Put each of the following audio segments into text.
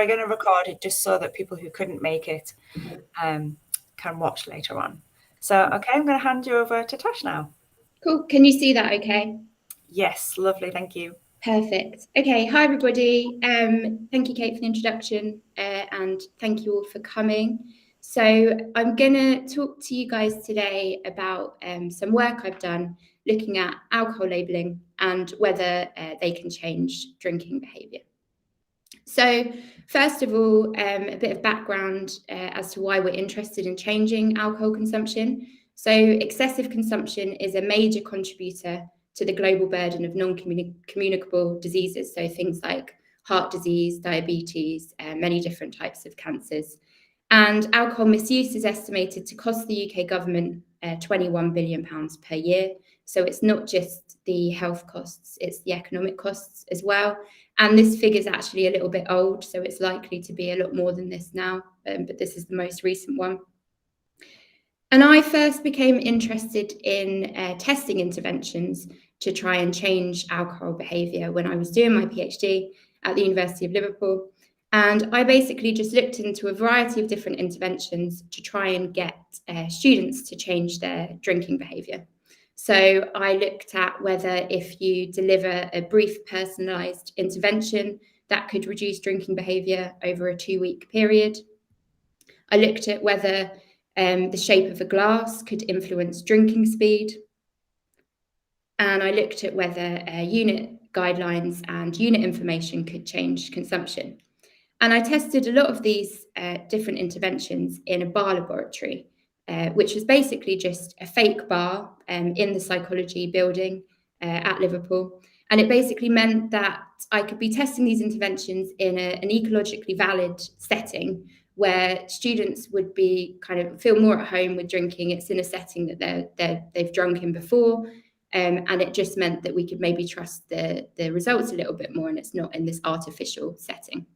We're going to record it just so that people who couldn't make it can watch later on. So, okay, I'm going to hand you over to Tash now. Cool. Can you see that okay? Yes, lovely. Thank you. Perfect. Okay. Hi, everybody. Thank you, Kate, for the introduction, and thank you all for coming. So I'm going to talk to you guys today about some work I've done looking at alcohol labelling and whether they can change drinking behaviour. So first of all, a bit of background as to why we're interested in changing alcohol consumption. So excessive consumption is a major contributor to the global burden of non-communicable diseases. So things like heart disease, diabetes, many different types of cancers. And alcohol misuse is estimated to cost the UK government £21 billion per year. So it's not just the health costs, it's the economic costs as well. And this figure is actually a little bit old, so it's likely to be a lot more than this now, but this is the most recent one. And I first became interested in testing interventions to try and change alcohol behaviour when I was doing my PhD at the University of Liverpool. And I basically just looked into a variety of different interventions to try and get students to change their drinking behaviour. So I looked at whether if you deliver a brief personalised intervention, that could reduce drinking behaviour over a 2-week period. I looked at whether the shape of a glass could influence drinking speed. And I looked at whether unit guidelines and unit information could change consumption. And I tested a lot of these different interventions in a bar laboratory, which was basically just a fake bar in the psychology building at Liverpool. And it basically meant that I could be testing these interventions in an ecologically valid setting where students would be kind of feel more at home with drinking. It's in a setting that they've drunk in before. And it just meant that we could maybe trust the results a little bit more, and it's not in this artificial setting.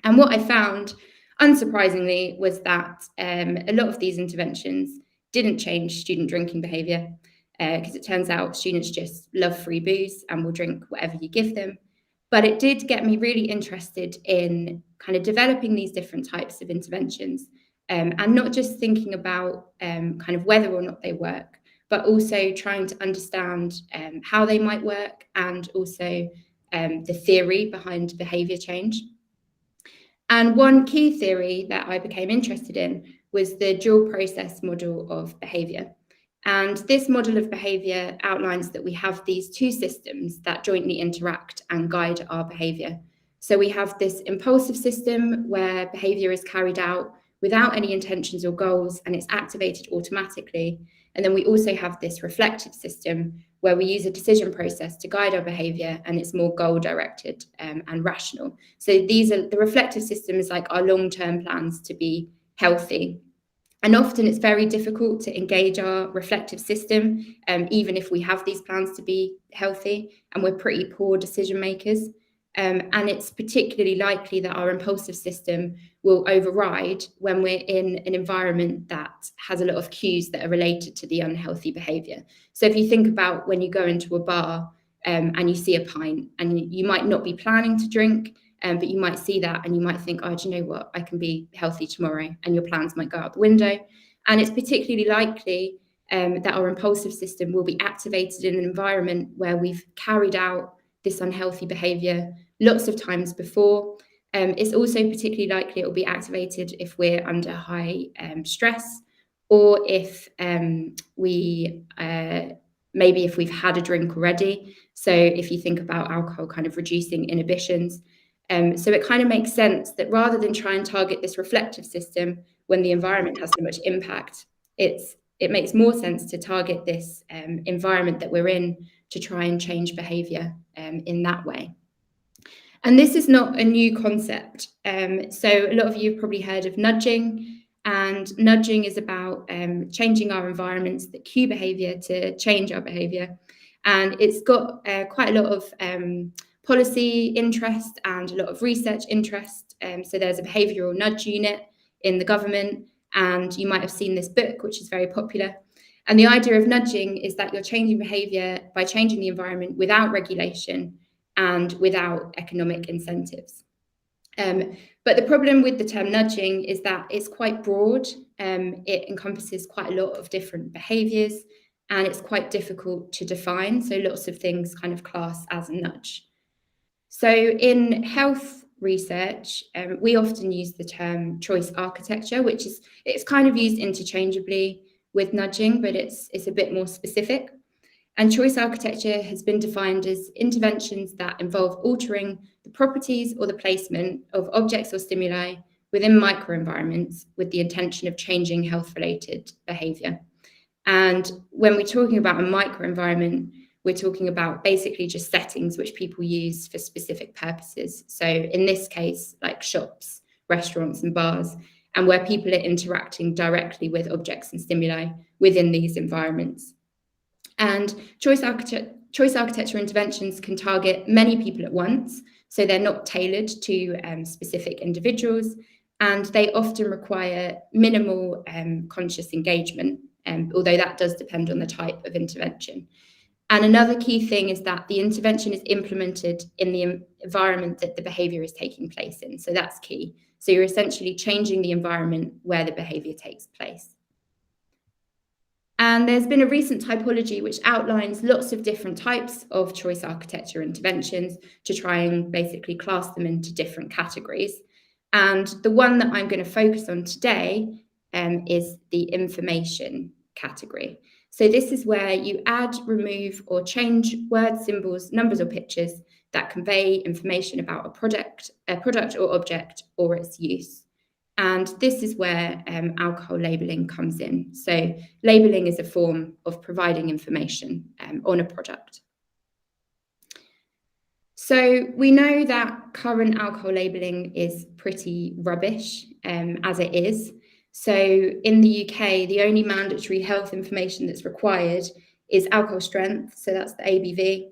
And what I found, unsurprisingly, was that a lot of these interventions didn't change student drinking behaviour, because it turns out students just love free booze and will drink whatever you give them. But it did get me really interested in kind of developing these different types of interventions, and not just thinking about kind of whether or not they work, but also trying to understand how they might work, and also the theory behind behaviour change. And one key theory that I became interested in was the dual process model of behaviour. And this model of behaviour outlines that we have these two systems that jointly interact and guide our behaviour. So we have this impulsive system where behaviour is carried out without any intentions or goals, and it's activated automatically. And then we also have this reflective system where we use a decision process to guide our behaviour, and it's more goal-directed and rational. So these are the reflective system is like our long-term plans to be healthy. And often it's very difficult to engage our reflective system, even if we have these plans to be healthy, and we're pretty poor decision makers. And it's particularly likely that our impulsive system will override when we're in an environment that has a lot of cues that are related to the unhealthy behaviour. So if you think about when you go into a bar and you see a pint, and you might not be planning to drink, but you might see that and you might think, oh, do you know what? I can be healthy tomorrow, and your plans might go out the window. And it's particularly likely that our impulsive system will be activated in an environment where we've carried out this unhealthy behaviour lots of times before. It's also particularly likely it will be activated if we're under high stress, or if maybe if we've had a drink already. So if you think about alcohol kind of reducing inhibitions. So it kind of makes sense that rather than try and target this reflective system when the environment has so much impact, it makes more sense to target this environment that we're in to try and change behaviour in that way. And this is not a new concept. So a lot of you have probably heard of nudging, and nudging is about changing our environments that cue behaviour to change our behaviour. And it's got quite a lot of policy interest and a lot of research interest. So there's a behavioural nudge unit in the government, and you might have seen this book, which is very popular. And the idea of nudging is that you're changing behaviour by changing the environment without regulation and without economic incentives. But the problem with the term nudging is that it's quite broad. It encompasses quite a lot of different behaviours, and it's quite difficult to define. So lots of things kind of class as a nudge. So in health research, we often use the term choice architecture, which is, it's kind of used interchangeably with nudging, but it's a bit more specific. And choice architecture has been defined as interventions that involve altering the properties or the placement of objects or stimuli within microenvironments with the intention of changing health-related behaviour. And when we're talking about a microenvironment, we're talking about basically just settings which people use for specific purposes. So in this case, like shops, restaurants and bars, and where people are interacting directly with objects and stimuli within these environments. And choice architecture interventions can target many people at once, so they're not tailored to specific individuals, and they often require minimal conscious engagement, although that does depend on the type of intervention. And another key thing is that the intervention is implemented in the environment that the behaviour is taking place in, so that's key. So you're essentially changing the environment where the behaviour takes place. And there's been a recent typology which outlines lots of different types of choice architecture interventions to try and basically class them into different categories. And the one that I'm going to focus on today is the information category. So this is where you add, remove, or change words, symbols, numbers, or pictures that convey information about a product or object or its use. And this is where alcohol labelling comes in. So labelling is a form of providing information on a product. So we know that current alcohol labelling is pretty rubbish as it is. So in the UK, the only mandatory health information that's required is alcohol strength, so that's the ABV,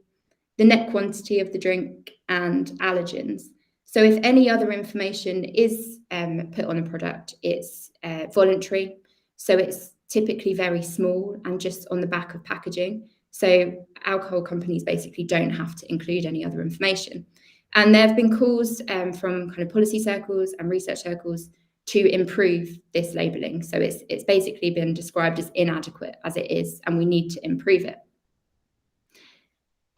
the net quantity of the drink, and allergens. So if any other information is put on a product, it's voluntary. So it's typically very small and just on the back of packaging. So alcohol companies basically don't have to include any other information. And there have been calls from kind of policy circles and research circles to improve this labelling. So it's basically been described as inadequate as it is, and we need to improve it.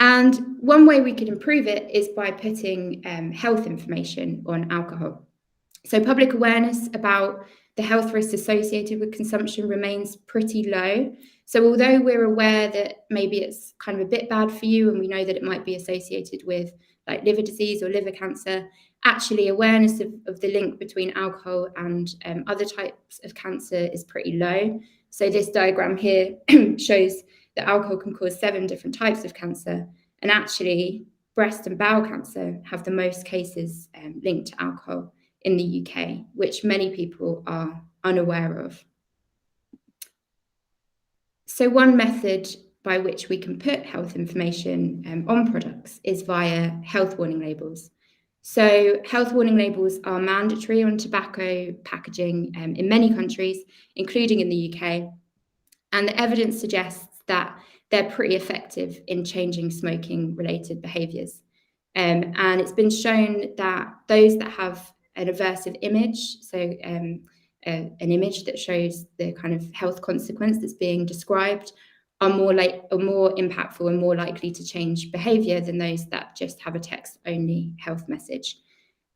And one way we could improve it is by putting health information on alcohol. So public awareness about the health risks associated with consumption remains pretty low. So although we're aware that maybe it's kind of a bit bad for you, and we know that it might be associated with like liver disease or liver cancer, actually awareness of the link between alcohol and other types of cancer is pretty low. So this diagram here shows that alcohol can cause 7 different types of cancer, and actually breast and bowel cancer have the most cases linked to alcohol in the UK, which many people are unaware of. So one method by which we can put health information on products is via health warning labels. So health warning labels are mandatory on tobacco packaging in many countries, including in the UK. And the evidence suggests that they're pretty effective in changing smoking-related behaviours. And it's been shown that those that have an aversive image, so an image that shows the kind of health consequence that's being described, are more impactful and more likely to change behaviour than those that just have a text-only health message.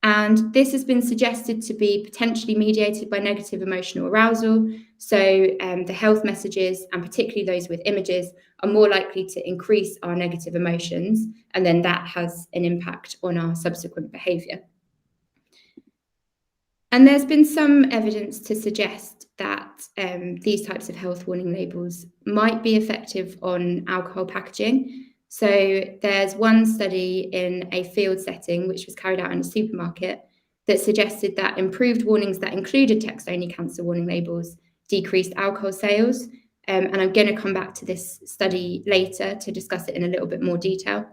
And this has been suggested to be potentially mediated by negative emotional arousal. So the health messages, and particularly those with images, are more likely to increase our negative emotions, and then that has an impact on our subsequent behaviour. And there's been some evidence to suggest that these types of health warning labels might be effective on alcohol packaging. So there's one study in a field setting, which was carried out in a supermarket, that suggested that improved warnings that included text-only cancer warning labels decreased alcohol sales. And I'm going to come back to this study later to discuss it in a little bit more detail.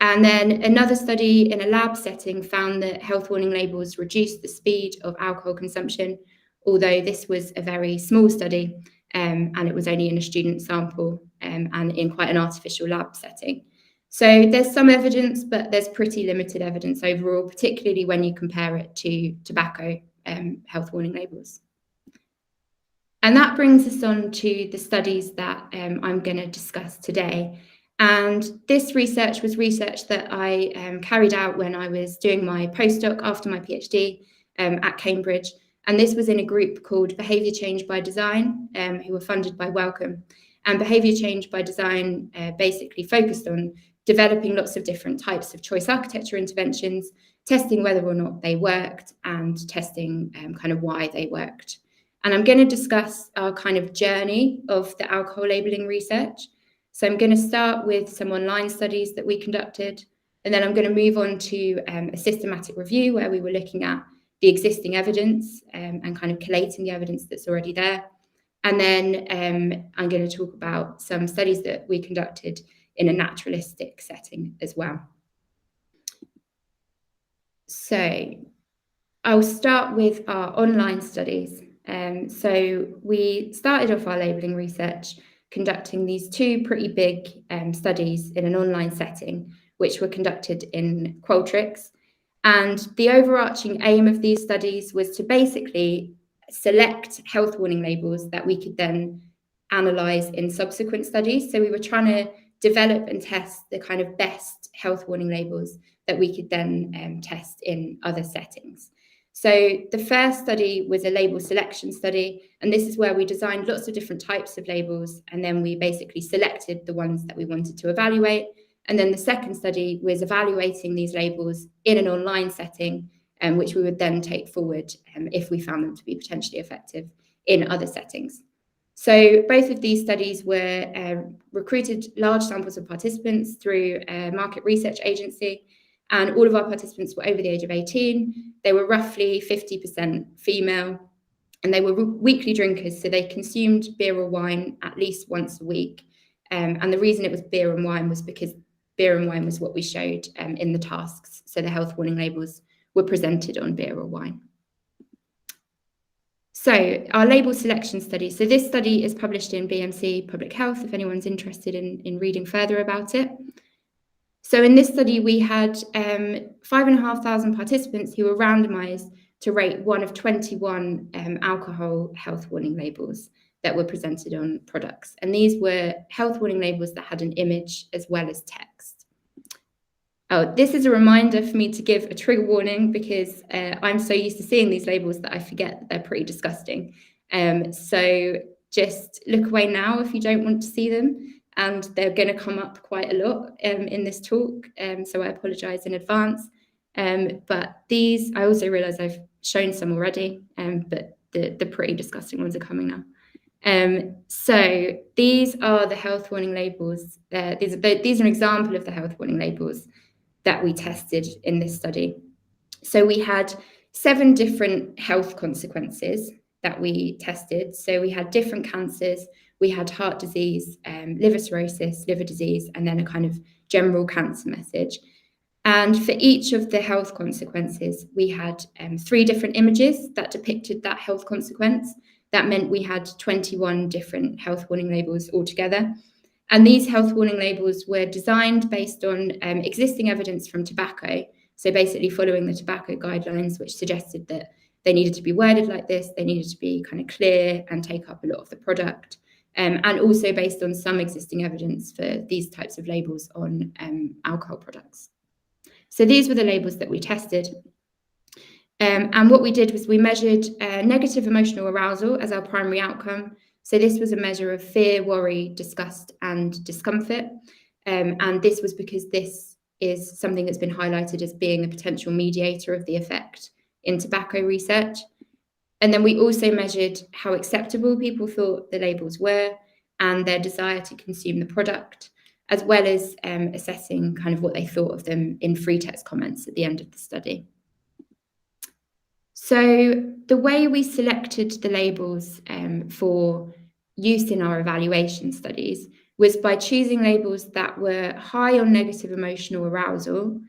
And then another study in a lab setting found that health warning labels reduced the speed of alcohol consumption, although this was a very small study and it was only in a student sample and in quite an artificial lab setting. So there's some evidence, but there's pretty limited evidence overall, particularly when you compare it to tobacco health warning labels. And that brings us on to the studies that I'm going to discuss today. And this research was research that I carried out when I was doing my postdoc after my PhD at Cambridge. And this was in a group called Behaviour Change by Design, who were funded by Wellcome. And Behaviour Change by Design basically focused on developing lots of different types of choice architecture interventions, testing whether or not they worked, and testing kind of why they worked. And I'm going to discuss our kind of journey of the alcohol labelling research. So I'm going to start with some online studies that we conducted, and then I'm going to move on to a systematic review where we were looking at the existing evidence and kind of collating the evidence that's already there. And then I'm going to talk about some studies that we conducted in a naturalistic setting as well. So I'll start with our online studies. So we started off our labelling research conducting these two pretty big studies in an online setting, which were conducted in Qualtrics. And the overarching aim of these studies was to basically select health warning labels that we could then analyse in subsequent studies. So we were trying to develop and test the kind of best health warning labels that we could then test in other settings. So the first study was a label selection study, and this is where we designed lots of different types of labels, and then we basically selected the ones that we wanted to evaluate. And then the second study was evaluating these labels in an online setting, which we would then take forward if we found them to be potentially effective in other settings. So both of these studies were recruited large samples of participants through a market research agency, and all of our participants were over the age of 18. They were roughly 50% female, and they were weekly drinkers, so they consumed beer or wine at least once a week. And the reason it was beer and wine was because beer and wine was what we showed in the tasks, so the health warning labels were presented on beer or wine. So our label selection study. So this study is published in BMC Public Health, if anyone's interested in reading further about it. So in this study, we had 5,500 participants who were randomized to rate one of 21 alcohol health warning labels that were presented on products. And these were health warning labels that had an image as well as text. Oh, this is a reminder for me to give a trigger warning because I'm so used to seeing these labels that I forget that they're pretty disgusting. So just look away now if you don't want to see them. And they're going to come up quite a lot in this talk, so I apologise in advance. But these, I also realise I've shown some already, but the pretty disgusting ones are coming now. So these are the health warning labels. These are an example of the health warning labels that we tested in this study. So we had 7 different health consequences that we tested. So we had different cancers, we had heart disease, liver cirrhosis, liver disease, and then a kind of general cancer message. And for each of the health consequences, we had 3 different images that depicted that health consequence. That meant we had 21 different health warning labels altogether. And these health warning labels were designed based on existing evidence from tobacco. So basically following the tobacco guidelines, which suggested that they needed to be worded like this, they needed to be kind of clear and take up a lot of the product. And also based on some existing evidence for these types of labels on alcohol products. So these were the labels that we tested. And what we did was we measured negative emotional arousal as our primary outcome. So this was a measure of fear, worry, disgust, and discomfort. And this was because this is something that's been highlighted as being a potential mediator of the effect in tobacco research. And then we also measured how acceptable people thought the labels were and their desire to consume the product, as well as assessing kind of what they thought of them in free text comments at the end of the study. So the way we selected the labels for use in our evaluation studies was by choosing labels that were high on negative emotional arousal,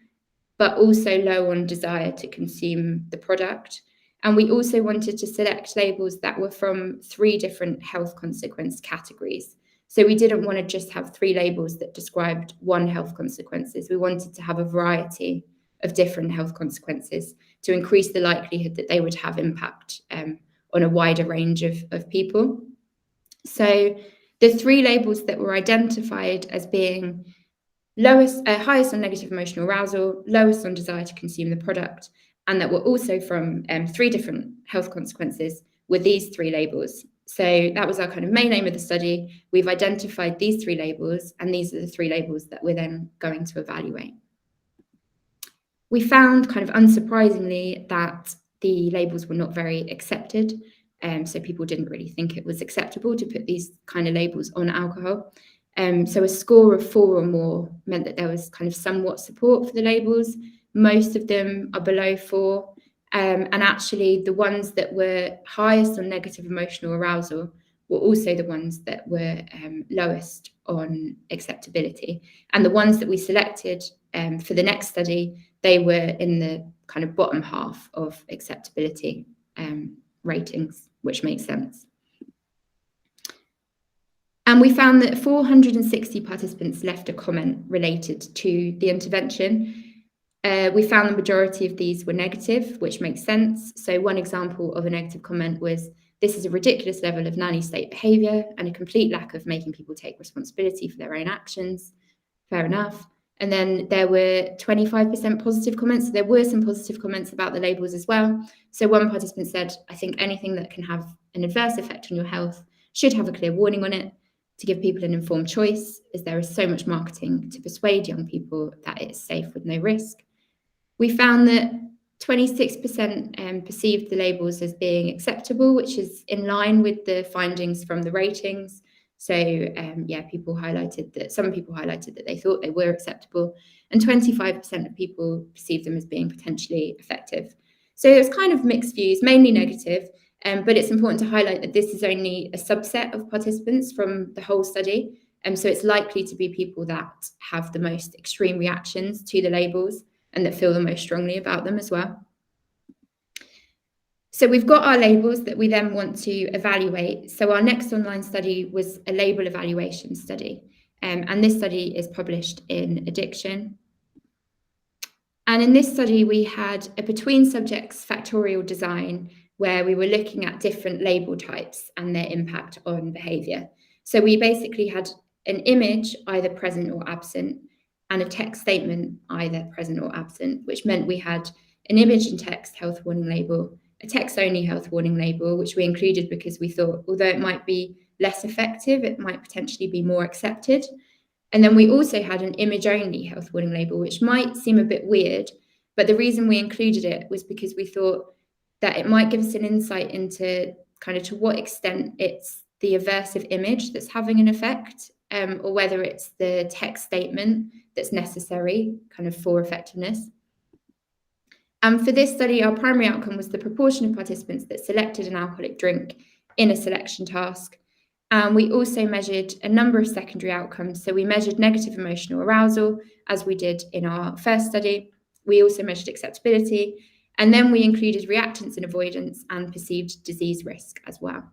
but also low on desire to consume the product. And we also wanted to select labels that were from 3 different health consequence categories. So we didn't want to just have 3 labels that described one health consequences. We wanted to have a variety of different health consequences to increase the likelihood that they would have impact on a wider range of people. So the 3 labels that were identified as being highest on negative emotional arousal, lowest on desire to consume the product, and that were also from 3 different health consequences were these 3 labels. So that was our kind of main aim of the study. We've identified these 3 labels, and these are the 3 labels that we're then going to evaluate. We found, kind of unsurprisingly, that the labels were not very accepted. So people didn't really think it was acceptable to put these kind of labels on alcohol. So a score of 4 or more meant that there was kind of somewhat support for the labels. Most of them are below 4. And actually, the ones that were highest on negative emotional arousal were also the ones that were lowest on acceptability. And the ones that we selected for the next study, they were in the kind of bottom half of acceptability ratings, which makes sense. And we found that 460 participants left a comment related to the intervention. We found the majority of these were negative, which makes sense. So one example of a negative comment was, "This is a ridiculous level of nanny state behaviour and a complete lack of making people take responsibility for their own actions." Fair enough. And then there were 25% positive comments. There were some positive comments about the labels as well. So one participant said, "I think anything that can have an adverse effect on your health should have a clear warning on it to give people an informed choice, as there is so much marketing to persuade young people that it's safe with no risk." We found that 26% perceived the labels as being acceptable, which is in line with the findings from the ratings. So some people highlighted that they thought they were acceptable, and 25% of people perceived them as being potentially effective. So there's kind of mixed views, mainly negative, but it's important to highlight that this is only a subset of participants from the whole study. So it's likely to be people that have the most extreme reactions to the labels and that feel the most strongly about them as well. So we've got our labels that we then want to evaluate. So our next online study was a label evaluation study. And this study is published in Addiction. And in this study, we had a between subjects factorial design where we were looking at different label types and their impact on behaviour. So we basically had an image either present or absent, and a text statement either present or absent, which meant we had an image and text health warning label, a text-only health warning label, which we included because we thought, although it might be less effective, it might potentially be more accepted. And then we also had an image-only health warning label, which might seem a bit weird, but the reason we included it was because we thought that it might give us an insight into kind of to what extent it's the aversive image that's having an effect, or whether it's the text statement that's necessary kind of for effectiveness. And for this study, our primary outcome was the proportion of participants that selected an alcoholic drink in a selection task. And we also measured a number of secondary outcomes. So we measured negative emotional arousal, as we did in our first study. We also measured acceptability. And then we included reactance and avoidance and perceived disease risk as well.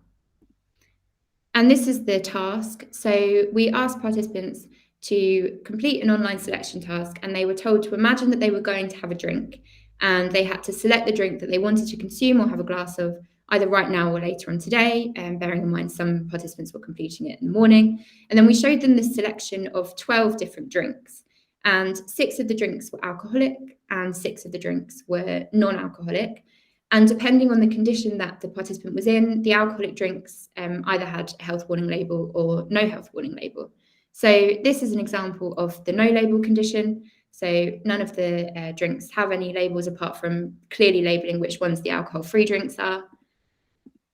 And this is the task. So we asked participants to complete an online selection task, and they were told to imagine that they were going to have a drink, and they had to select the drink that they wanted to consume or have a glass of either right now or later on today, bearing in mind some participants were completing it in the morning. And then we showed them this selection of 12 different drinks, and 6 of the drinks were alcoholic and 6 of the drinks were non-alcoholic. And depending on the condition that the participant was in, the alcoholic drinks either had a health warning label or no health warning label. So this is an example of the no label condition. So none of the drinks have any labels apart from clearly labeling which ones the alcohol-free drinks are.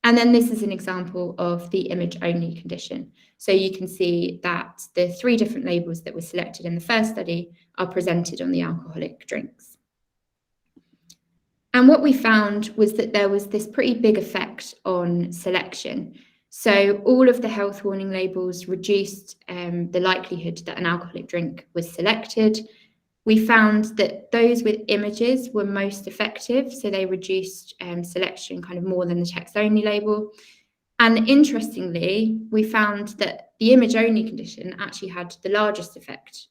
And then this is an example of the image-only condition. So you can see that the 3 different labels that were selected in the first study are presented on the alcoholic drinks. And what we found was that there was this pretty big effect on selection. So all of the health warning labels reduced the likelihood that an alcoholic drink was selected. We found that those with images were most effective, so they reduced selection kind of more than the text-only label. And interestingly, we found that the image-only condition actually had the largest effect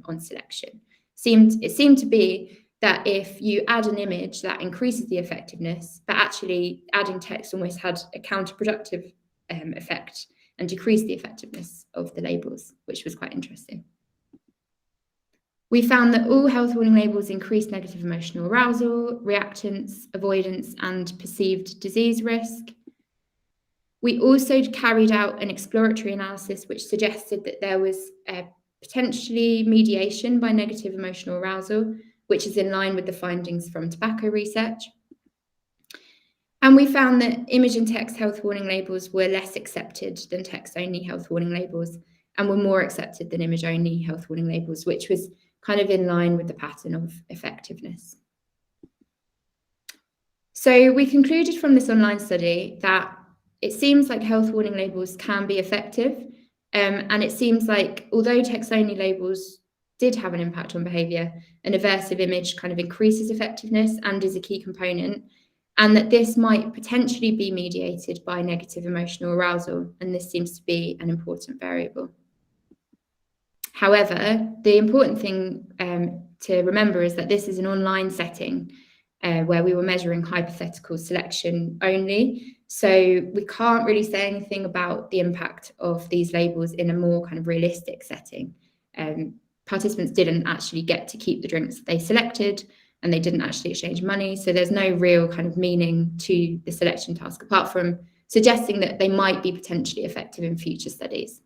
on selection. It seemed to be that if you add an image, that increases the effectiveness, but actually adding text almost had a counterproductive effect and decreased the effectiveness of the labels, which was quite interesting. We found that all health warning labels increased negative emotional arousal, reactance, avoidance, and perceived disease risk. We also carried out an exploratory analysis which suggested that there was potentially mediation by negative emotional arousal, which is in line with the findings from tobacco research. And we found that image and text health warning labels were less accepted than text-only health warning labels and were more accepted than image-only health warning labels, which was kind of in line with the pattern of effectiveness. So we concluded from this online study that it seems like health warning labels can be effective, and it seems like although text-only labels did have an impact on behaviour, an aversive image kind of increases effectiveness and is a key component, and that this might potentially be mediated by negative emotional arousal, and this seems to be an important variable. However, the important thing to remember is that this is an online setting where we were measuring hypothetical selection only. So we can't really say anything about the impact of these labels in a more kind of realistic setting. Participants didn't actually get to keep the drinks that they selected, and they didn't actually exchange money. So there's no real kind of meaning to the selection task, apart from suggesting that they might be potentially effective in future studies.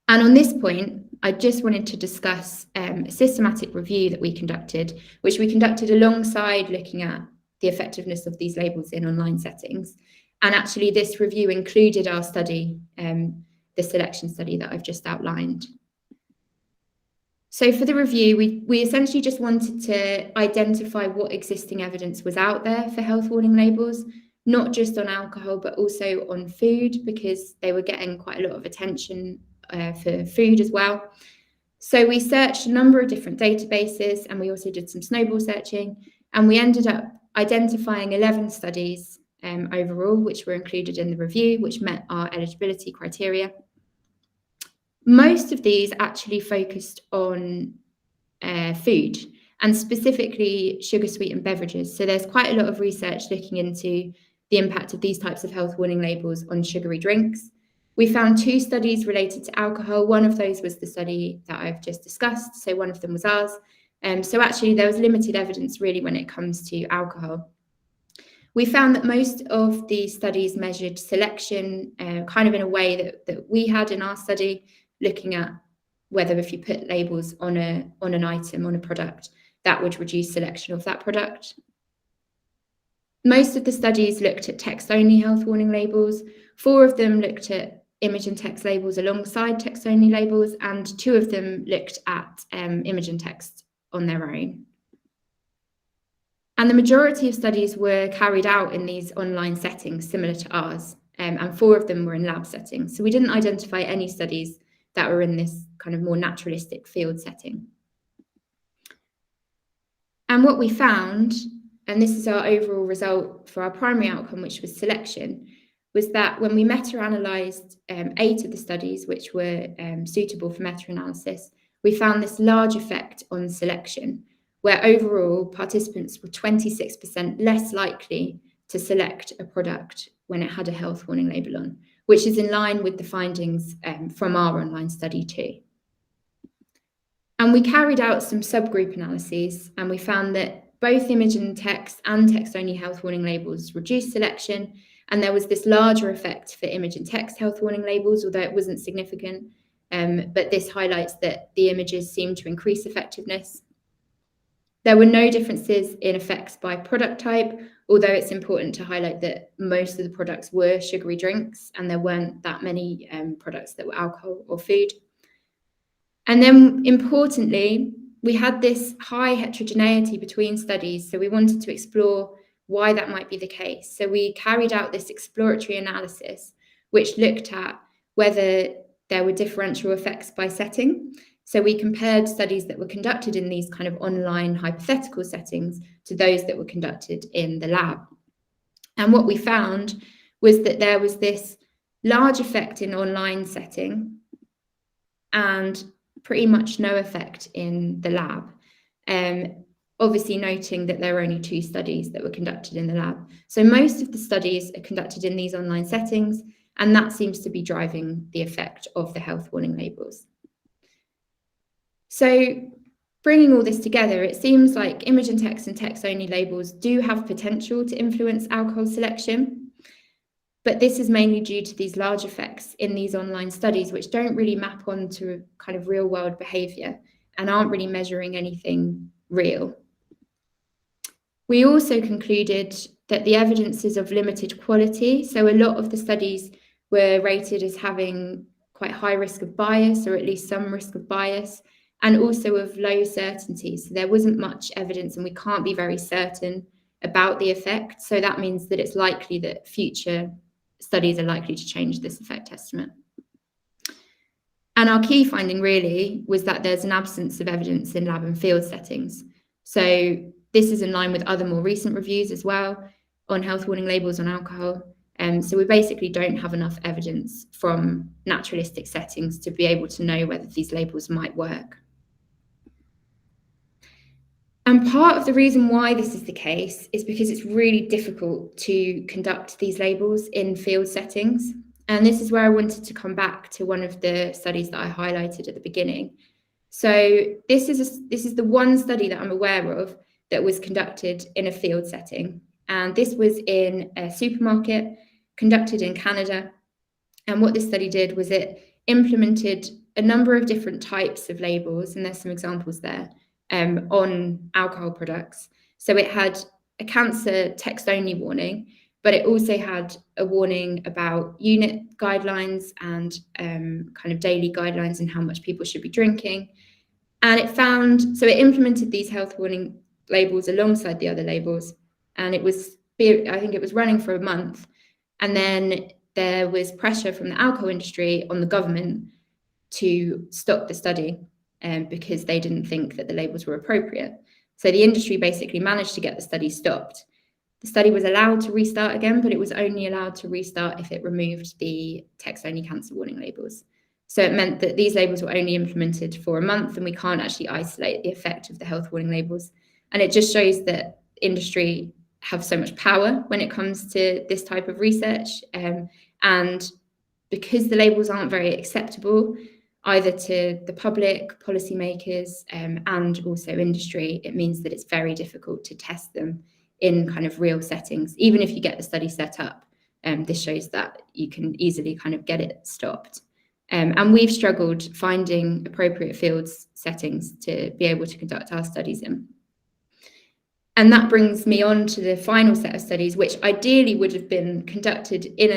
And on this point, I just wanted to discuss a systematic review that we conducted, which we conducted alongside looking at the effectiveness of these labels in online settings. And actually, this review included our study, the selection study that I've just outlined. So for the review, we essentially just wanted to identify what existing evidence was out there for health warning labels, not just on alcohol, but also on food, because they were getting quite a lot of attention for food as well. So we searched a number of different databases, and we also did some snowball searching, and we ended up identifying 11 studies overall, which were included in the review, which met our eligibility criteria. Most of these actually focused on food, and specifically sugar-sweetened beverages. So there's quite a lot of research looking into the impact of these types of health warning labels on sugary drinks. We found 2 studies related to alcohol. One of those was the study that I've just discussed, so one of them was ours. So actually there was limited evidence really when it comes to alcohol. We found that most of the studies measured selection kind of in a way that we had in our study, looking at whether if you put labels on an item, on a product, that would reduce selection of that product. Most of the studies looked at text-only health warning labels. 4 of them looked at image and text labels alongside text-only labels, and 2 of them looked at image and text on their own. And the majority of studies were carried out in these online settings similar to ours, and 4 of them were in lab settings. So we didn't identify any studies that were in this kind of more naturalistic field setting. And what we found, and this is our overall result for our primary outcome, which was selection, was that when we meta-analysed 8 of the studies which were suitable for meta-analysis, we found this large effect on selection, where overall participants were 26% less likely to select a product when it had a health warning label on, which is in line with the findings from our online study too. And we carried out some subgroup analyses, and we found that both image and text-only health warning labels reduced selection, and there was this larger effect for image and text health warning labels, although it wasn't significant, but this highlights that the images seem to increase effectiveness. There were no differences in effects by product type, although it's important to highlight that most of the products were sugary drinks, and there weren't that many products that were alcohol or food. And then importantly, we had this high heterogeneity between studies, so we wanted to explore why that might be the case. So we carried out this exploratory analysis, which looked at whether there were differential effects by setting. So we compared studies that were conducted in these kind of online hypothetical settings to those that were conducted in the lab. And what we found was that there was this large effect in online setting and pretty much no effect in the lab. Obviously noting that there are only 2 studies that were conducted in the lab. So most of the studies are conducted in these online settings, and that seems to be driving the effect of the health warning labels. So bringing all this together, it seems like image and text-only labels do have potential to influence alcohol selection, but this is mainly due to these large effects in these online studies, which don't really map onto kind of real-world behaviour and aren't really measuring anything real. We also concluded that the evidence is of limited quality. So a lot of the studies were rated as having quite high risk of bias, or at least some risk of bias, and also of low certainty. So there wasn't much evidence, and we can't be very certain about the effect. So that means that it's likely that future studies are likely to change this effect estimate. And our key finding really was that there's an absence of evidence in lab and field settings. So this is in line with other more recent reviews as well on health warning labels on alcohol. So we basically don't have enough evidence from naturalistic settings to be able to know whether these labels might work. And part of the reason why this is the case is because it's really difficult to conduct these labels in field settings. And this is where I wanted to come back to one of the studies that I highlighted at the beginning. So this is the one study that I'm aware of that was conducted in a field setting. And this was in a supermarket conducted in Canada. And what this study did was it implemented a number of different types of labels, and there's some examples there, on alcohol products. So it had a cancer text-only warning, but it also had a warning about unit guidelines and kind of daily guidelines and how much people should be drinking. And it implemented these health warning labels alongside the other labels. And I think it was running for a month. And then there was pressure from the alcohol industry on the government to stop the study because they didn't think that the labels were appropriate. So the industry basically managed to get the study stopped. The study was allowed to restart again, but it was only allowed to restart if it removed the text-only cancer warning labels. So it meant that these labels were only implemented for a month, and we can't actually isolate the effect of the health warning labels. And it just shows that industry have so much power when it comes to this type of research. And because the labels aren't very acceptable, either to the public, policymakers, and also industry, it means that it's very difficult to test them in kind of real settings. Even if you get the study set up, this shows that you can easily kind of get it stopped. And we've struggled finding appropriate fields settings to be able to conduct our studies in. And that brings me on to the final set of studies, which ideally would have been conducted in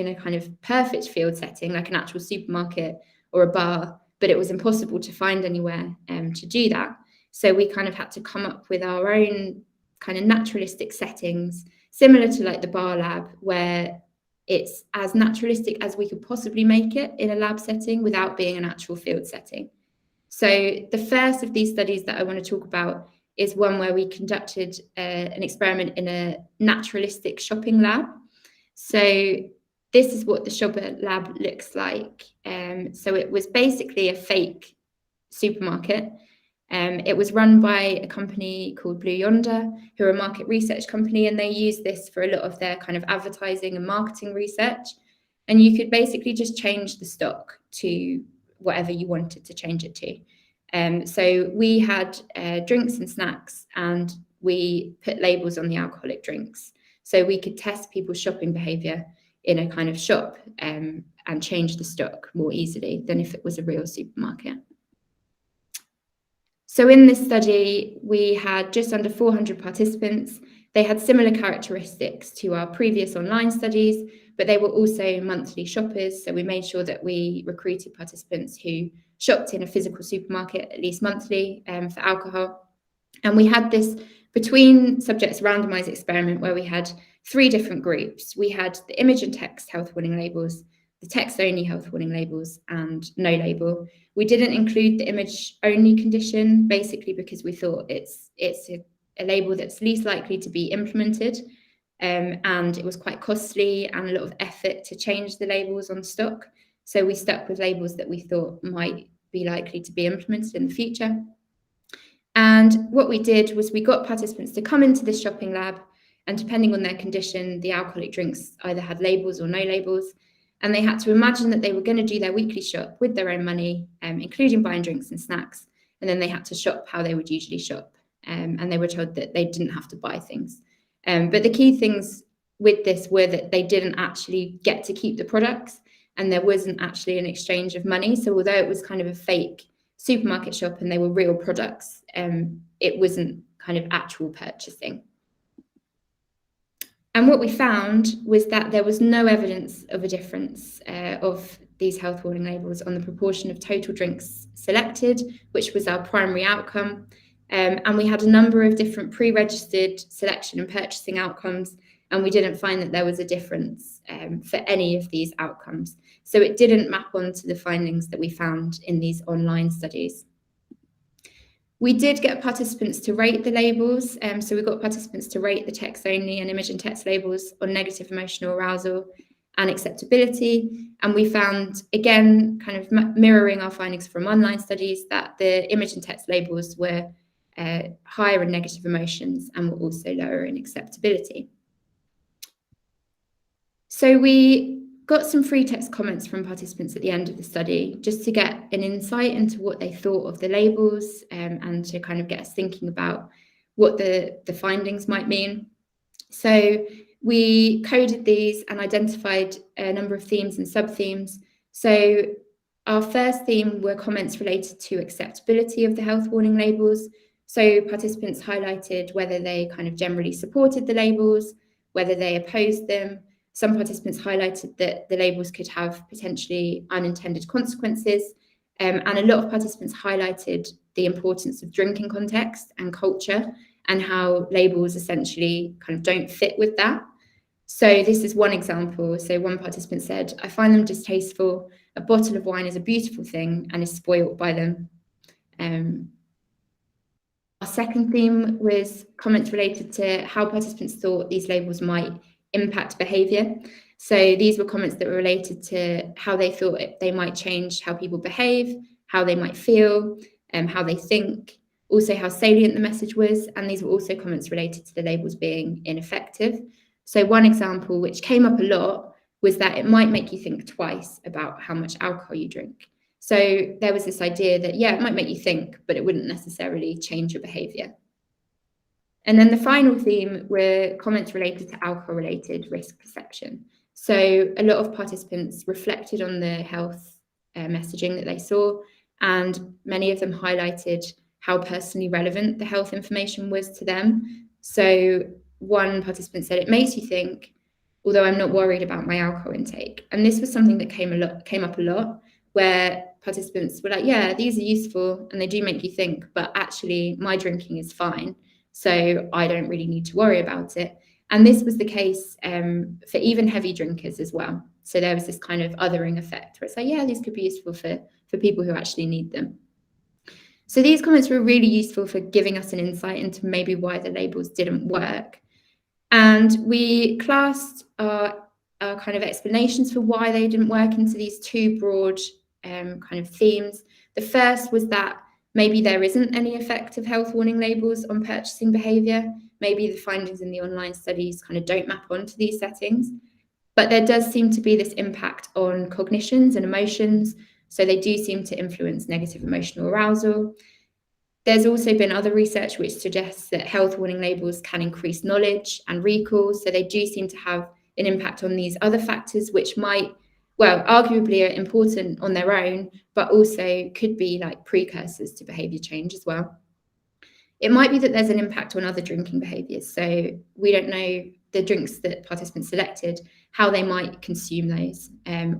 a kind of perfect field setting, like an actual supermarket or a bar, but it was impossible to find anywhere to do that. So we kind of had to come up with our own kind of naturalistic settings, similar to like the bar lab, where it's as naturalistic as we could possibly make it in a lab setting without being an actual field setting. So the first of these studies that I want to talk about is one where we conducted an experiment in a naturalistic shopping lab. So this is what the shopper lab looks like. So it was basically a fake supermarket. It was run by a company called Blue Yonder, who are a market research company, and they use this for a lot of their kind of advertising and marketing research. And you could basically just change the stock to whatever you wanted to change it to. So we had drinks and snacks, and we put labels on the alcoholic drinks. So we could test people's shopping behaviour in a kind of shop and change the stock more easily than if it was a real supermarket. So in this study, we had just under 400 participants. They had similar characteristics to our previous online studies, but they were also monthly shoppers. So we made sure that we recruited participants who shopped in a physical supermarket at least monthly for alcohol. And we had this between subjects randomized experiment where we had 3 different groups. We had the image and text health warning labels, the text-only health warning labels, and no label. We didn't include the image-only condition, basically because we thought it's a label that's least likely to be implemented. and it was quite costly and a lot of effort to change the labels on stock. So we stuck with labels that we thought might be likely to be implemented in the future. And what we did was we got participants to come into this shopping lab, and depending on their condition, the alcoholic drinks either had labels or no labels. And they had to imagine that they were going to do their weekly shop with their own money, including buying drinks and snacks. And then they had to shop how they would usually shop. And they were told that they didn't have to buy things. But the key things with this were that they didn't actually get to keep the products, and there wasn't actually an exchange of money. So although it was kind of a fake supermarket shop and they were real products, it wasn't kind of actual purchasing. And what we found was that there was no evidence of a difference of these health warning labels on the proportion of total drinks selected, which was our primary outcome. And we had a number of different pre-registered selection and purchasing outcomes, and we didn't find that there was a difference for any of these outcomes. So it didn't map onto the findings that we found in these online studies. We did get participants to rate the labels. So we got participants to rate the text only and image and text labels on negative emotional arousal and acceptability. And we found, again, kind of mirroring our findings from online studies, that the image and text labels were higher in negative emotions and were also lower in acceptability. So we got some free text comments from participants at the end of the study, just to get an insight into what they thought of the labels, and to kind of get us thinking about what the findings might mean. So we coded these and identified a number of themes and sub-themes. So our first theme were comments related to acceptability of the health warning labels. So participants highlighted whether they kind of generally supported the labels, whether they opposed them. Some participants highlighted that the labels could have potentially unintended consequences, and a lot of participants highlighted the importance of drinking context and culture, and how labels essentially kind of don't fit with that. So this is one example. So one participant said, "I find them distasteful. A bottle of wine is a beautiful thing and is spoilt by them." Our second theme was comments related to how participants thought these labels might impact behaviour. So these were comments that were related to how they thought they might change how people behave, how they might feel, how they think, also how salient the message was. And these were also comments related to the labels being ineffective. So one example which came up a lot was that it might make you think twice about how much alcohol you drink. So there was this idea that, yeah, it might make you think, but it wouldn't necessarily change your behaviour. And then the final theme were comments related to alcohol-related risk perception. So a lot of participants reflected on the health messaging that they saw, and many of them highlighted how personally relevant the health information was to them. So one participant said, "It makes you think, although I'm not worried about my alcohol intake." And this was something that came up a lot, where participants were like, "Yeah, these are useful and they do make you think, but actually my drinking is fine, so I don't really need to worry about it." And this was the case for even heavy drinkers as well. So there was this kind of othering effect where it's like, yeah, these could be useful for people who actually need them. So these comments were really useful for giving us an insight into maybe why the labels didn't work. And we classed our kind of explanations for why they didn't work into these two broad kind of themes. The first was that maybe there isn't any effect of health warning labels on purchasing behaviour. Maybe the findings in the online studies kind of don't map onto these settings. But there does seem to be this impact on cognitions and emotions. So they do seem to influence negative emotional arousal. There's also been other research which suggests that health warning labels can increase knowledge and recall. So they do seem to have an impact on these other factors, which might, well, arguably are important on their own, but also could be like precursors to behaviour change as well. It might be that there's an impact on other drinking behaviours. So we don't know the drinks that participants selected, how they might consume those,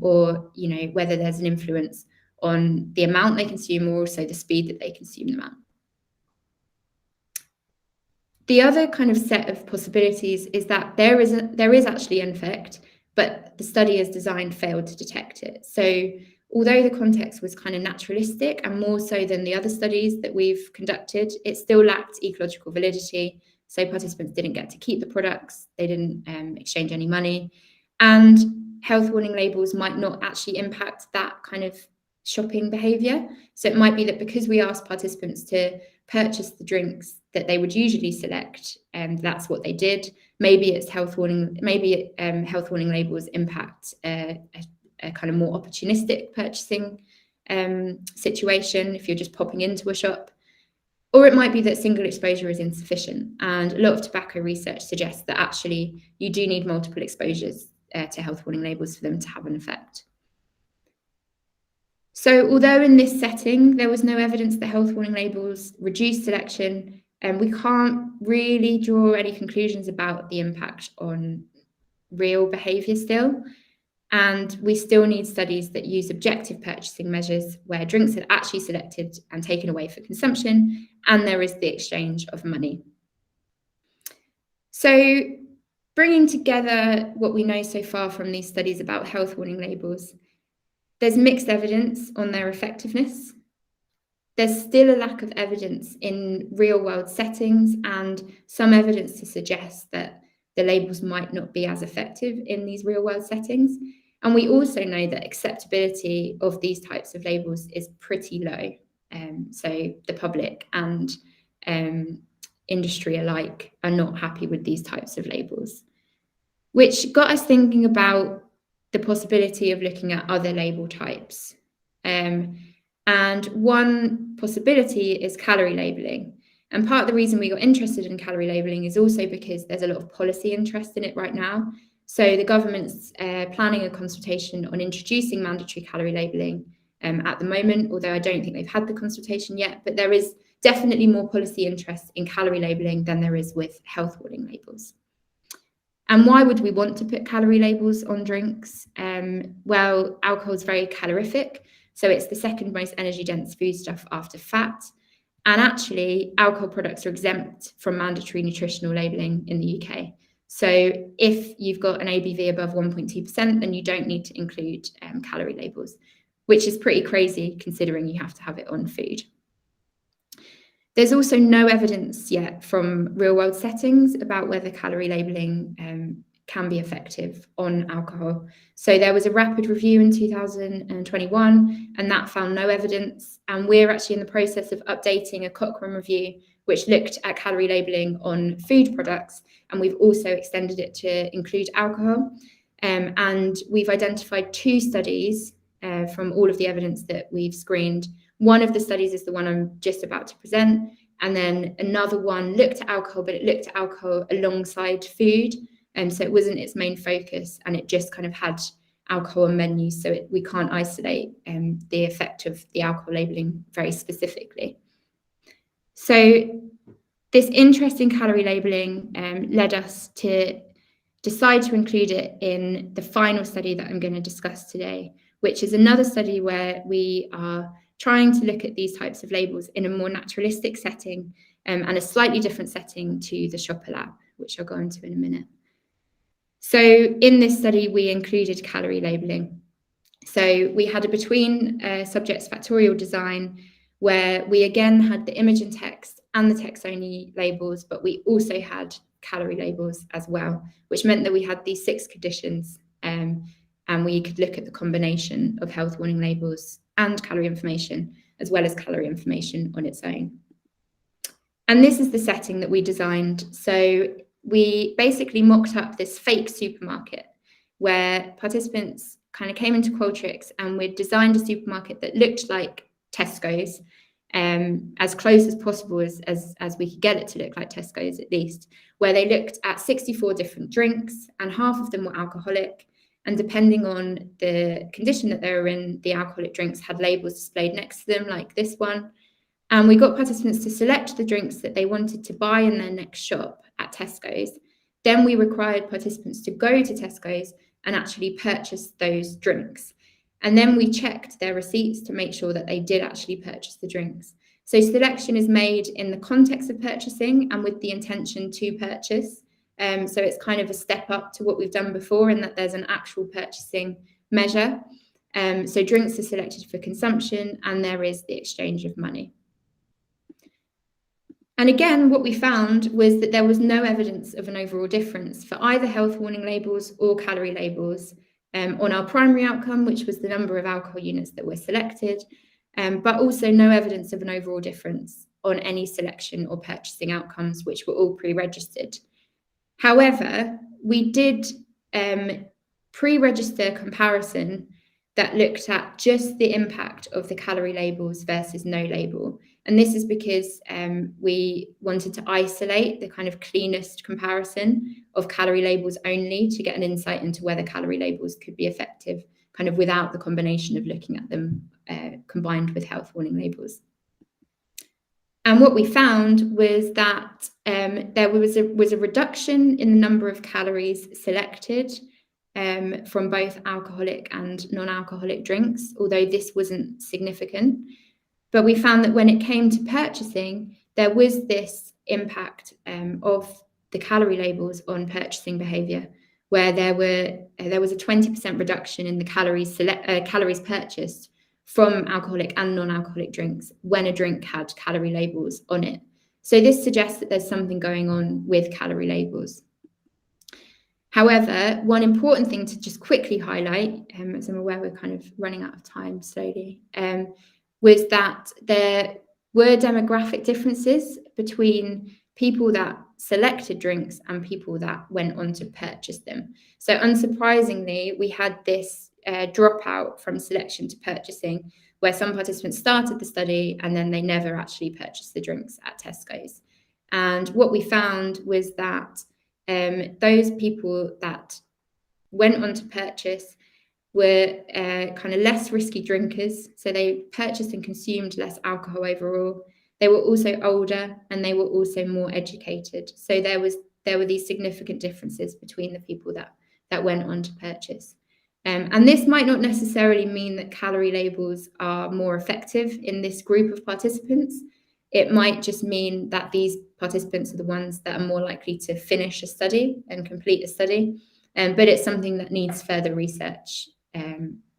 or whether there's an influence on the amount they consume, or also the speed that they consume them at. The other kind of set of possibilities is that there is actually an effect, but the study as designed failed to detect it. So although the context was kind of naturalistic and more so than the other studies that we've conducted, it still lacked ecological validity. So participants didn't get to keep the products, they didn't exchange any money, and health warning labels might not actually impact that kind of shopping behaviour. So it might be that because we asked participants to purchase the drinks that they would usually select, and that's what they did. Maybe it's health warning. Maybe health warning labels impact a kind of more opportunistic purchasing situation if you're just popping into a shop. Or it might be that single exposure is insufficient. And a lot of tobacco research suggests that actually you do need multiple exposures to health warning labels for them to have an effect. So although in this setting there was no evidence that health warning labels reduced selection, we can't really draw any conclusions about the impact on real behaviour still. And we still need studies that use objective purchasing measures where drinks are actually selected and taken away for consumption, and there is the exchange of money. So bringing together what we know so far from these studies about health warning labels, there's mixed evidence on their effectiveness. There's still a lack of evidence in real-world settings and some evidence to suggest that the labels might not be as effective in these real-world settings. And we also know that acceptability of these types of labels is pretty low. So the public and industry alike are not happy with these types of labels, which got us thinking about the possibility of looking at other label types. And one possibility is calorie labeling. And part of the reason we got interested in calorie labeling is also because there's a lot of policy interest in it right now. So the government's planning a consultation on introducing mandatory calorie labeling at the moment, although I don't think they've had the consultation yet, but there is definitely more policy interest in calorie labeling than there is with health warning labels. And why would we want to put calorie labels on drinks? Well, alcohol is very calorific, so it's the second most energy-dense foodstuff after fat. And actually, alcohol products are exempt from mandatory nutritional labelling in the UK. So if you've got an ABV above 1.2%, then you don't need to include calorie labels, which is pretty crazy considering you have to have it on food. There's also no evidence yet from real-world settings about whether calorie labelling can be effective on alcohol. So there was a rapid review in 2021, and that found no evidence. And we're actually in the process of updating a Cochrane review, which looked at calorie labelling on food products, and we've also extended it to include alcohol. And we've identified 2 studies from all of the evidence that we've screened. One of the studies is the one I'm just about to present, and then another one looked at alcohol, but it looked at alcohol alongside food, and so it wasn't its main focus, and it just kind of had alcohol on menus, so we can't isolate the effect of the alcohol labelling very specifically. So this interest in calorie labelling led us to decide to include it in the final study that I'm going to discuss today, which is another study where we are trying to look at these types of labels in a more naturalistic setting and a slightly different setting to the shopper lab, which I'll go into in a minute. So in this study, we included calorie labeling. So we had a between subjects factorial design where we again had the image and text and the text only labels, but we also had calorie labels as well, which meant that we had these 6 conditions and we could look at the combination of health warning labels and calorie information, as well as calorie information on its own. And this is the setting that we designed. So we basically mocked up this fake supermarket where participants kind of came into Qualtrics, and we'd designed a supermarket that looked like Tesco's, as close as possible as we could get it to look like Tesco's at least, where they looked at 64 different drinks and half of them were alcoholic. And depending on the condition that they were in, the alcoholic drinks had labels displayed next to them like this one. And we got participants to select the drinks that they wanted to buy in their next shop at Tesco's. Then we required participants to go to Tesco's and actually purchase those drinks. And then we checked their receipts to make sure that they did actually purchase the drinks. So selection is made in the context of purchasing and with the intention to purchase. So it's kind of a step up to what we've done before in that there's an actual purchasing measure. So drinks are selected for consumption and there is the exchange of money. And again, what we found was that there was no evidence of an overall difference for either health warning labels or calorie labels on our primary outcome, which was the number of alcohol units that were selected, but also no evidence of an overall difference on any selection or purchasing outcomes, which were all pre-registered. However, we did pre-register comparison that looked at just the impact of the calorie labels versus no label. And this is because we wanted to isolate the kind of cleanest comparison of calorie labels only to get an insight into whether calorie labels could be effective kind of without the combination of looking at them combined with health warning labels. And what we found was that there was a reduction in the number of calories selected from both alcoholic and non-alcoholic drinks, although this wasn't significant. But we found that when it came to purchasing, there was this impact of the calorie labels on purchasing behaviour, where there was a 20% reduction in the calories purchased from alcoholic and non-alcoholic drinks when a drink had calorie labels on it. So this suggests that there's something going on with calorie labels. However, one important thing to just quickly highlight, as I'm aware we're kind of running out of time slowly, was that there were demographic differences between people that selected drinks and people that went on to purchase them. So unsurprisingly, we had this dropout from selection to purchasing, where some participants started the study and then they never actually purchased the drinks at Tesco's. And what we found was that those people that went on to purchase were kind of less risky drinkers. So they purchased and consumed less alcohol overall. They were also older and they were also more educated. So there were these significant differences between the people that went on to purchase. And this might not necessarily mean that calorie labels are more effective in this group of participants. It might just mean that these participants are the ones that are more likely to finish a study and complete a study. But it's something that needs further research,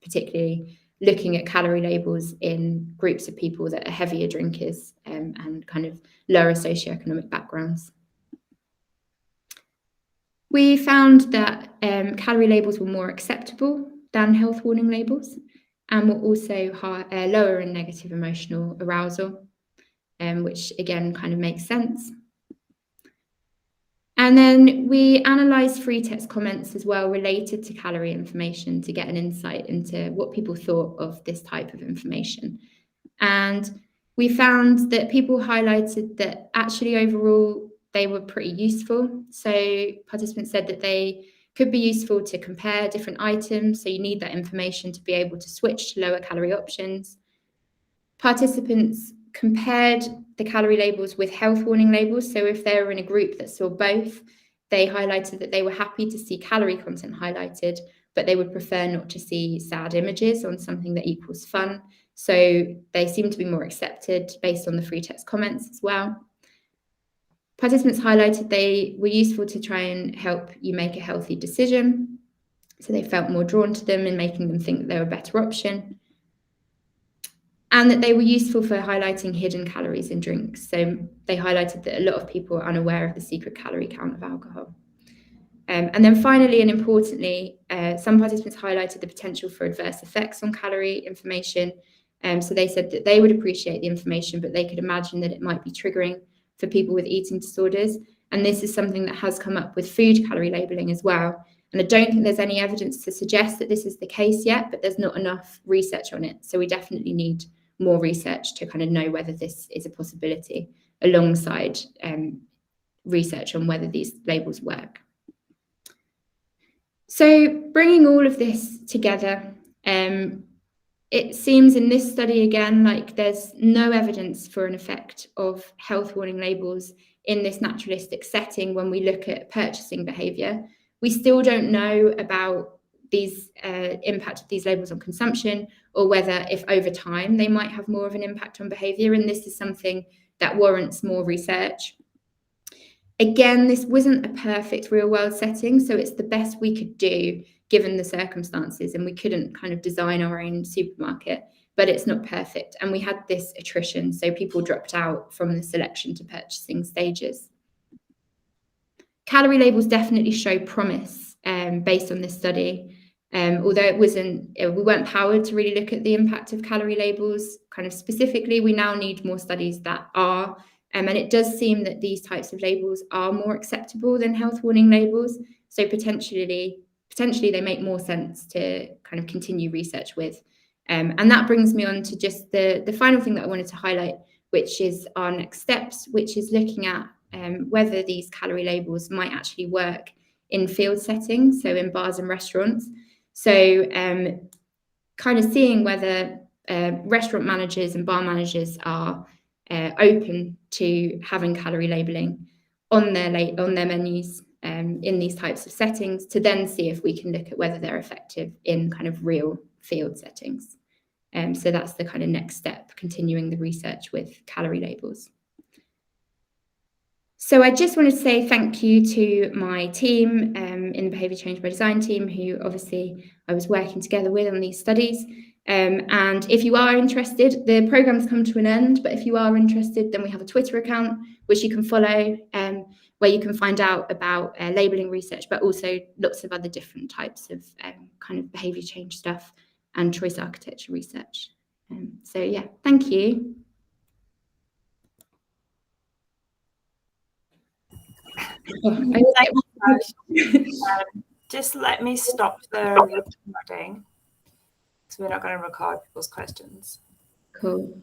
particularly looking at calorie labels in groups of people that are heavier drinkers and kind of lower socioeconomic backgrounds. We found that calorie labels were more acceptable than health warning labels and were also lower in negative emotional arousal, which again kind of makes sense. And then we analysed free text comments as well related to calorie information to get an insight into what people thought of this type of information. And we found that people highlighted that actually overall they were pretty useful. So participants said that they could be useful to compare different items. So you need that information to be able to switch to lower calorie options. Participants compared the calorie labels with health warning labels. So if they were in a group that saw both, they highlighted that they were happy to see calorie content highlighted, but they would prefer not to see sad images on something that equals fun. So they seem to be more accepted based on the free text comments as well. Participants highlighted they were useful to try and help you make a healthy decision. So they felt more drawn to them in making them think that they were a better option. And that they were useful for highlighting hidden calories in drinks. So they highlighted that a lot of people are unaware of the secret calorie count of alcohol. And then finally and importantly, some participants highlighted the potential for adverse effects on calorie information. So they said that they would appreciate the information, but they could imagine that it might be triggering for people with eating disorders. And this is something that has come up with food calorie labelling as well. And I don't think there's any evidence to suggest that this is the case yet, but there's not enough research on it. So we definitely need more research to kind of know whether this is a possibility alongside research on whether these labels work. So bringing all of this together, it seems in this study again like there's no evidence for an effect of health warning labels in this naturalistic setting when we look at purchasing behaviour. We still don't know about these impact of these labels on consumption, or whether if over time they might have more of an impact on behaviour, and this is something that warrants more research. Again, this wasn't a perfect real world setting, so it's the best we could do given the circumstances, and we couldn't kind of design our own supermarket. but it's not perfect. And we had this attrition, so people dropped out from the selection to purchasing stages. Calorie labels definitely show promise based on this study. Although we weren't powered to really look at the impact of calorie labels kind of specifically, we now need more studies that are. And it does seem that these types of labels are more acceptable than health warning labels. So potentially they make more sense to kind of continue research with. And that brings me on to just the final thing that I wanted to highlight, which is our next steps, which is looking at whether these calorie labels might actually work in field settings, so in bars and restaurants. So kind of seeing whether restaurant managers and bar managers are open to having calorie labeling on their menus in these types of settings, to then see if we can look at whether they're effective in kind of real field settings. So that's the kind of next step, continuing the research with calorie labels. So I just wanted to say thank you to my team in the Behaviour Change by Design team, who obviously I was working together with on these studies. And if you are interested, the program's come to an end, but if you are interested, then we have a Twitter account which you can follow, where you can find out about labelling research, but also lots of other different types of kind of behaviour change stuff and choice architecture research. So yeah, thank you. Just let me stop the recording, because we're not going to record people's questions. Cool.